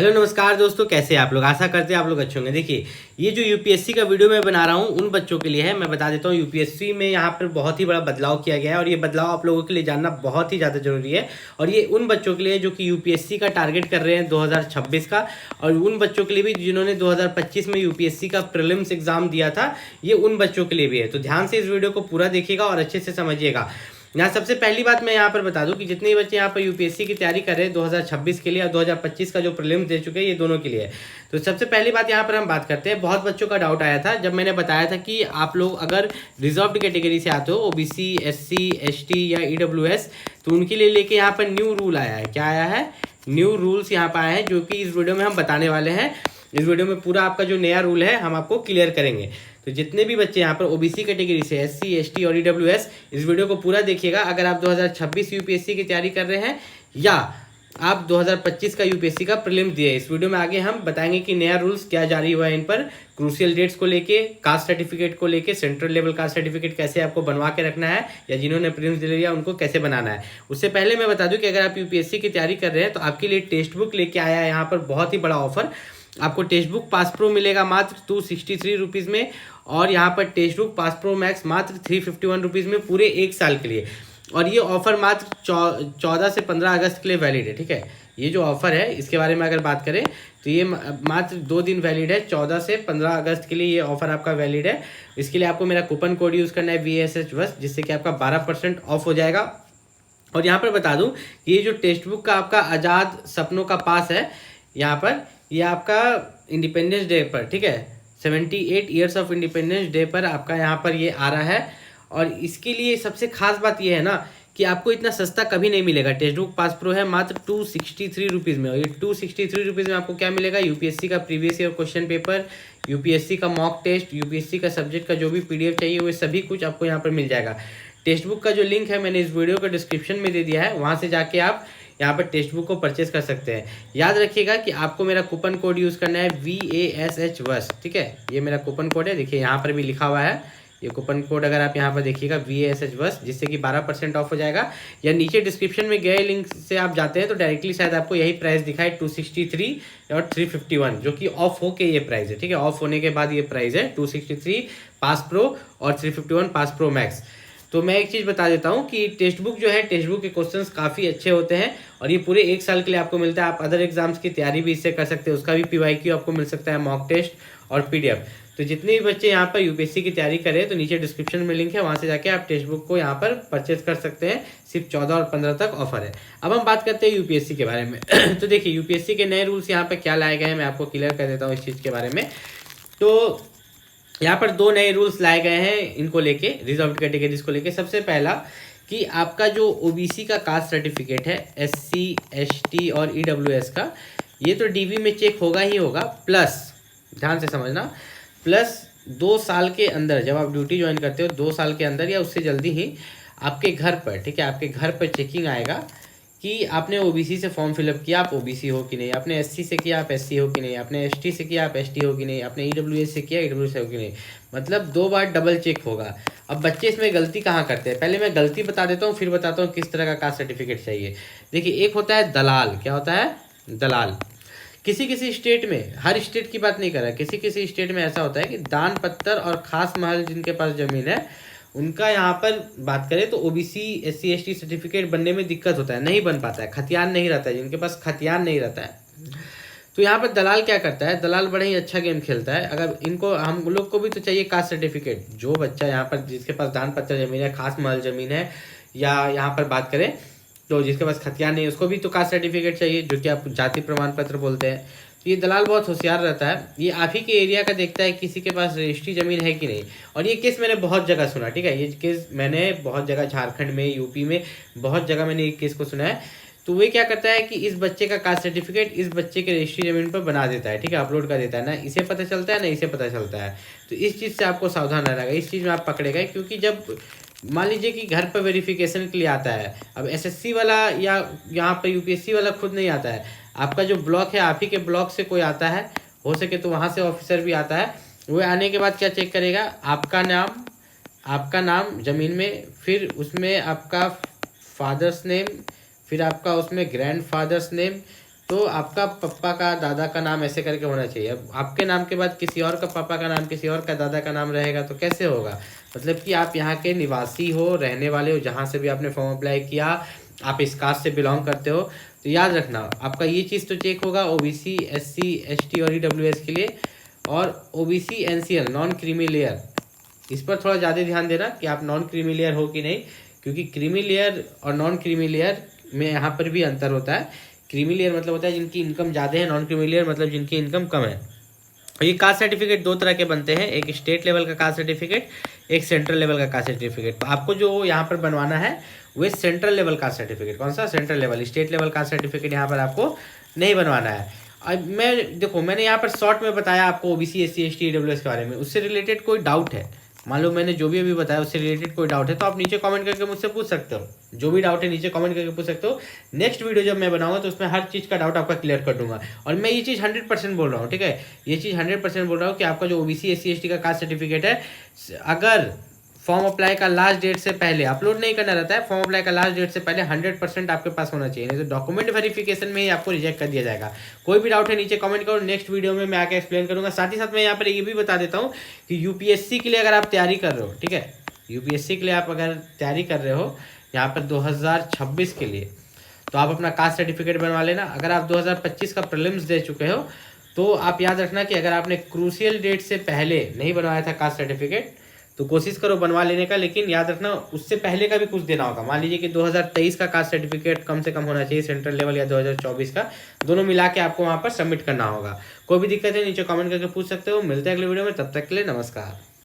Hello नमस्कार दोस्तों, कैसे हैं आप लोग। आशा करते हैं आप लोग अच्छे होंगे। देखिए, ये जो यूपीएससी का वीडियो मैं बना रहा हूँ उन बच्चों के लिए है। मैं बता देता हूँ, यूपीएससी में यहाँ पर बहुत ही बड़ा बदलाव किया गया है और ये बदलाव आप लोगों के लिए जानना बहुत ही ज़्यादा जरूरी है। और ये उन बच्चों के लिए जो कि यूपीएससी का टारगेट कर रहे हैं 2026 का, और उन बच्चों के लिए भी जिन्होंने 2025 में यूपीएससी का प्रीलिम्स एग्जाम दिया था, ये उन बच्चों के लिए भी है। तो ध्यान से इस वीडियो को पूरा देखिएगा और अच्छे से समझिएगा। यहाँ सबसे पहली बात मैं यहाँ पर बता दूं कि जितने बच्चे यहाँ पर यूपीएससी की तैयारी कर रहे हैं 2026 के लिए और 2025 का जो प्रीलिम्स दे चुके हैं, ये दोनों के लिए है। तो सबसे पहली बात यहाँ पर हम बात करते हैं। बहुत बच्चों का डाउट आया था जब मैंने बताया था कि आप लोग अगर रिजर्व्ड कैटेगरी से आते हो, ओबीसी, एससी, एसटी या ईडब्ल्यूएस, तो उनके लिए लेके यहाँ पर न्यू रूल आया है। क्या आया है? न्यू रूल्स यहाँ पर आए हैं, जो कि इस वीडियो में हम बताने वाले हैं। इस वीडियो में पूरा आपका जो नया रूल है हम आपको क्लियर करेंगे। तो जितने भी बच्चे यहाँ पर ओबीसी कैटेगरी से, एससी, एसटी और ईडब्ल्यूएस, इस वीडियो को पूरा देखिएगा। अगर आप 2026 यूपीएससी की तैयारी कर रहे हैं या आप 2025 का यूपीएससी का प्रीलिम्स दिए, इस वीडियो में आगे हम बताएंगे कि नया रूल्स क्या जारी हुआ है इन पर, क्रूशियल डेट्स को लेके, कास्ट सर्टिफिकेट को लेके, सेंट्रल लेवल कास्ट सर्टिफिकेट कैसे आपको बनवा के रखना है, या जिन्होंने प्रीलिम्स दे लिया उनको कैसे बनाना है। उससे पहले मैं बता दूं कि अगर आप यूपीएससी की तैयारी कर रहे हैं तो आपके लिए टेक्स्ट बुक लेके आया है यहाँ पर बहुत ही बड़ा ऑफर। आपको टेक्स्ट बुक पास प्रो मिलेगा मात्र 263 रुपीज़ में, और यहाँ पर text book pass pro max मात्र 351 रुपीज़ में पूरे एक साल के लिए। और ये ऑफर मात्र 14 से 15 अगस्त के लिए वैलिड है। ठीक है, ये जो ऑफर है इसके बारे में अगर बात करें तो ये मात्र 2 दिन वैलिड है। 14 से 15 अगस्त के लिए ये ऑफर आपका वैलिड है। इसके लिए आपको मेरा कूपन कोड यूज़ करना है VSH बस, जिससे कि आपका 12% ऑफ हो जाएगा। और यहाँ पर बता दूँ कि ये जो टेक्स्ट बुक का आपका आज़ाद सपनों का पास है, यहाँ पर ये आपका इंडिपेंडेंस डे पर, ठीक है, 78 ईयर्स ऑफ इंडिपेंडेंस डे पर आपका यहाँ पर ये आ रहा है। और इसके लिए सबसे खास बात ये है ना कि आपको इतना सस्ता कभी नहीं मिलेगा। टेक्स्ट बुक पास प्रो है मात्र 263 रुपीज़ में, और ये 263 रुपीज़ में आपको क्या मिलेगा? यूपीएससी का previous year question paper, UPSC का मॉक टेस्ट, यूपीएससी का सब्जेक्ट का जो भी PDF चाहिए वो सभी कुछ आपको यहाँ पर मिल जाएगा। टेक्स्ट बुक का जो लिंक है मैंने इस वीडियो के डिस्क्रिप्शन में दे दिया है, वहाँ से जाके आप यहाँ पर टेक्स्ट बुक को परचेस कर सकते हैं। याद रखिएगा कि आपको मेरा कूपन कोड यूज़ करना है VASH बस, ठीक है। ये मेरा कूपन कोड है, देखिए यहाँ पर भी लिखा हुआ है ये कूपन कोड। अगर आप यहाँ पर देखिएगा VASH बस, जिससे कि 12% ऑफ हो जाएगा। या नीचे डिस्क्रिप्शन में गए लिंक से आप जाते हैं तो डायरेक्टली शायद आपको यही प्राइस दिखाए 263 और 351, जो कि ऑफ हो के ये प्राइस है। ठीक है, ऑफ होने के बाद ये प्राइस है 263 पास प्रो और 351 पास प्रो मैक्स। तो मैं एक चीज़ बता देता हूँ कि टेक्स्ट बुक जो है, टेक्स्ट बुक के क्वेश्चंस काफ़ी अच्छे होते हैं और ये पूरे एक साल के लिए आपको मिलता है। आप अदर एग्जाम्स की तैयारी भी इससे कर सकते हैं, उसका भी PYQ आपको मिल सकता है, मॉक टेस्ट और PDF। तो जितने भी बच्चे यहाँ पर यूपीएससी की तैयारी करें तो नीचे डिस्क्रिप्शन में लिंक है, वहाँ से जाके आप टेक्स्ट बुक को यहाँ पर परचेज कर सकते हैं। सिर्फ 14 और 15 तक ऑफर है। अब हम बात करते हैं यूपीएससी के बारे में। तो देखिए, यूपीएससी के नए रूल्स यहाँ पर क्या लाए गए हैं, मैं आपको क्लियर कर देता हूँ इस चीज़ के बारे में। तो यहाँ पर 2 नए रूल्स लाए गए हैं इनको लेके, रिजर्व्ड कैटेगरीज को लेके। सबसे पहला कि आपका जो ओबीसी का कास्ट सर्टिफिकेट है, SC, ST और EWS का, ये तो DV में चेक होगा ही होगा, प्लस ध्यान से समझना, प्लस 2 साल के अंदर जब आप ड्यूटी ज्वाइन करते हो, 2 साल के अंदर या उससे जल्दी ही आपके घर पर, ठीक है, आपके घर पर चेकिंग आएगा कि आपने ओबीसी से फॉर्म फिलअप किया, आप ओबीसी हो कि नहीं, आपने एससी से किया, आप एससी हो कि नहीं, आपने एसटी से किया, आप एसटी हो कि नहीं, आपने ईडब्ल्यूएस से किया, ईडब्ल्यूएस हो कि नहीं। मतलब 2 बार डबल चेक होगा। अब बच्चे इसमें गलती कहाँ करते हैं, पहले मैं गलती बता देता हूँ, फिर बताता हूँ किस तरह का कास्ट सर्टिफिकेट चाहिए। देखिए, एक होता है दलाल। क्या होता है? दलाल। किसी किसी स्टेट में, हर स्टेट की बात नहीं कर रहा, किसी किसी स्टेट में ऐसा होता है कि दान पत्तर और खास महल जिनके पास जमीन है, उनका यहाँ पर बात करें तो ओबीसी, SC, ST सर्टिफिकेट बनने में दिक्कत होता है, नहीं बन पाता है, खतियान नहीं रहता है, जिनके पास खतियान नहीं रहता है। तो यहाँ पर दलाल क्या करता है? दलाल बड़ा ही अच्छा गेम खेलता है। अगर इनको, हम लोग को भी तो चाहिए कास्ट सर्टिफिकेट। जो बच्चा यहाँ पर जिसके पास दान पत्र जमीन है, खास महल जमीन है, या यहाँ पर बात करें तो जिसके पास खतियान नहीं, उसको भी तो कास्ट सर्टिफिकेट चाहिए, जो कि आप जाति प्रमाण पत्र बोलते हैं। तो ये दलाल बहुत होशियार रहता है, ये आप ही के एरिया का देखता है किसी के पास रजिस्ट्री ज़मीन है कि नहीं। और ये केस मैंने बहुत जगह सुना, ठीक है, ये केस मैंने बहुत जगह, झारखंड में, यूपी में, बहुत जगह मैंने ये केस को सुना है। तो वे क्या करता है कि इस बच्चे का कास्ट सर्टिफिकेट इस बच्चे के रजिस्ट्री ज़मीन पर बना देता है, ठीक है, अपलोड कर देता है। ना इसे पता चलता है ना इसे पता चलता है। तो इस चीज़ से आपको सावधान रहना है, इस चीज़ में आप पकड़े गए। क्योंकि जब मान लीजिए कि घर पर वेरिफिकेशन के लिए आता है, अब SSC वाला या यहाँ पर UPSC वाला खुद नहीं आता है, आपका जो ब्लॉक है, आप ही के ब्लॉक से कोई आता है, हो सके तो वहाँ से ऑफिसर भी आता है। वो आने के बाद क्या चेक करेगा? आपका नाम ज़मीन में, फिर उसमें आपका फादर्स नेम, फिर आपका उसमें ग्रैंड फादर्स नेम, तो आपका पापा का दादा का नाम ऐसे करके होना चाहिए। अब आपके नाम के बाद किसी और का पापा का नाम, किसी और का दादा का नाम रहेगा तो कैसे होगा? मतलब कि आप यहाँ के निवासी हो, रहने वाले हो, जहाँ से भी आपने फॉर्म अप्लाई किया, आप इस कास्ट से बिलोंग करते हो, तो याद रखना आपका ये चीज़ तो चेक होगा ओबीसी, एससी, एसटी और ईडब्ल्यूएस के लिए। और OBC NCL non creamy layer, इस पर थोड़ा ज़्यादा ध्यान देना कि आप नॉन क्रीमी लेयर हो कि नहीं, क्योंकि क्रीमी लेयर और नॉन क्रीमी लेयर में यहाँ पर भी अंतर होता है। क्रीमी लेयर मतलब होता है जिनकी इनकम ज़्यादा है, नॉन क्रीमी लेयर मतलब जिनकी इनकम कम है। ये कास्ट सर्टिफिकेट दो तरह के बनते हैं, एक स्टेट लेवल का कास्ट सर्टिफिकेट, एक सेंट्रल लेवल का कास्ट सर्टिफिकेट। तो आपको जो यहाँ पर बनवाना है वो सेंट्रल लेवल कास्ट सर्टिफिकेट। कौन सा? Central level. State level caste certificate यहाँ पर आपको नहीं बनवाना है। अब मैंने यहाँ पर शॉर्ट में बताया आपको ओबीसी, एससी, एसटी, ईडब्ल्यूएस के बारे में। उससे रिलेटेड कोई डाउट है, मान लो मैंने जो भी अभी बताया उससे रिलेटेड कोई डाउट है तो आप नीचे कमेंट करके मुझसे पूछ सकते हो। जो भी डाउट है नीचे कमेंट करके पूछ सकते हो। नेक्स्ट वीडियो जब मैं बनाऊंगा तो उसमें हर चीज़ का डाउट आपका क्लियर कर दूंगा। और मैं ये चीज़ 100% बोल रहा हूँ, ठीक है, ये चीज़ 100% बोल रहा हूँ कि आपका जो ओबीसी, एससी, एसटी का कास्ट सर्टिफिकेट है, अगर फॉर्म अप्लाई का लास्ट डेट से पहले अपलोड नहीं करना रहता है, फॉर्म अप्लाई का लास्ट डेट से पहले 100% आपके पास होना चाहिए, नहीं तो डॉक्यूमेंट वेरिफिकेशन में ही आपको रिजेक्ट कर दिया जाएगा। कोई भी डाउट है नीचे कमेंट करो, नेक्स्ट वीडियो में मैं आके एक्सप्लेन करूंगा। साथ ही साथ मैं यहाँ पर ये भी बता देता हूँ कि यूपीएससी के लिए अगर आप तैयारी कर रहे हो, ठीक है, यूपीएससी के लिए आप अगर तैयारी कर रहे हो यहाँ पर 2026 के लिए, तो आप अपना कास्ट सर्टिफिकेट बनवा लेना। अगर आप 2025 का प्रीलिम्स दे चुके हो तो आप याद रखना कि अगर आपने क्रूशियल डेट से पहले नहीं बनवाया था कास्ट सर्टिफिकेट तो कोशिश करो बनवा लेने का, लेकिन याद रखना उससे पहले का भी कुछ देना होगा। मान लीजिए कि 2023 का कास्ट सर्टिफिकेट कम से कम होना चाहिए सेंट्रल लेवल, या 2024 का, दोनों मिला के आपको वहाँ पर सबमिट करना होगा। कोई भी दिक्कत है नीचे कमेंट करके पूछ सकते हो। मिलते हैं अगले वीडियो में, तब तक के लिए नमस्कार।